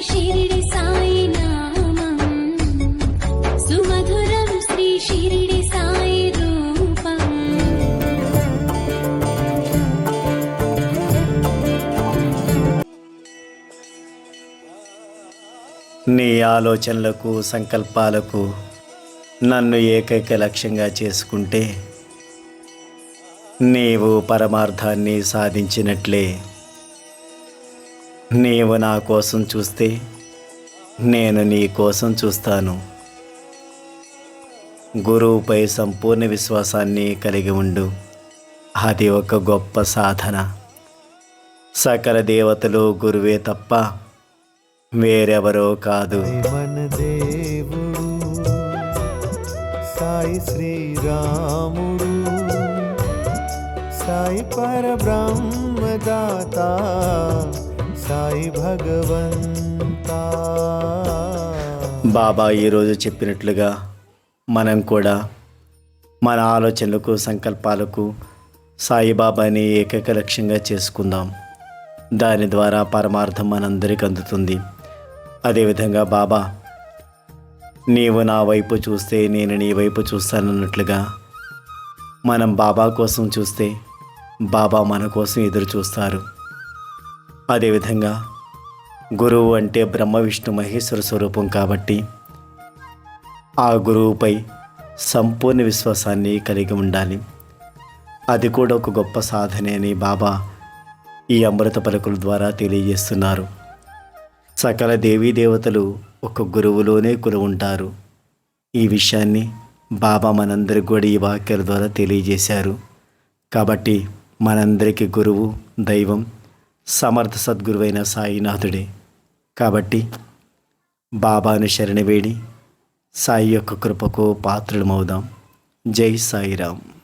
షిరిడి సాయి నామం సుమధురం శ్రీ షిరిడి సాయి రూపం. నీ ఆలోచనలకు సంకల్పాలకు నన్ను ఏకైక లక్ష్యంగా చేసుకుంటే నీవు పరమార్థాన్ని సాధించినట్లే. నీవు నా కోసం చూస్తే నేను నీ కోసం చూస్తాను. గురువుపై సంపూర్ణ విశ్వాసాన్ని కలిగి ఉండు. అది ఒక గొప్ప సాధన. సకల దేవతలు గురువే తప్ప వేరెవరో కాదు. మన దేవుడు సాయి శ్రీరాముడు, సాయి పరబ్రహ్మదాత, సాయి భగవంతా. బాబా ఈరోజు చెప్పినట్లుగా మనం కూడా మన ఆలోచనలకు సంకల్పాలకు సాయిబాబాని ఏకైక లక్ష్యంగా చేసుకుందాం. దాని ద్వారా పరమార్థం మనందరికీ అందుతుంది. అదేవిధంగా బాబా నీవు నా వైపు చూస్తే నేను నీ వైపు చూస్తానన్నట్లుగా మనం బాబా కోసం చూస్తే బాబా మన కోసం ఎదురు చూస్తారు. అదేవిధంగా గురువు అంటే బ్రహ్మ విష్ణు మహేశ్వర స్వరూపం కాబట్టి ఆ గురువుపై సంపూర్ణ విశ్వాసాన్ని కలిగి ఉండాలి. అది కూడా ఒక గొప్ప సాధనే అని బాబా ఈ అమృత పలుకుల ద్వారా తెలియజేస్తున్నారు. సకల దేవీ దేవతలు ఒక గురువులోనే ఉంటారు. ఈ విషయాన్ని బాబా మనందరికి కూడా ఈ వాక్యాల ద్వారా తెలియజేశారు. కాబట్టి మనందరికీ గురువు దైవం సమర్థ సద్గురువైన సాయినాథుడే. కాబట్టి బాబాను శరణి వేడి సాయి యొక్క కృపకు పాత్రలమవుదాం. జై సాయిరామ్.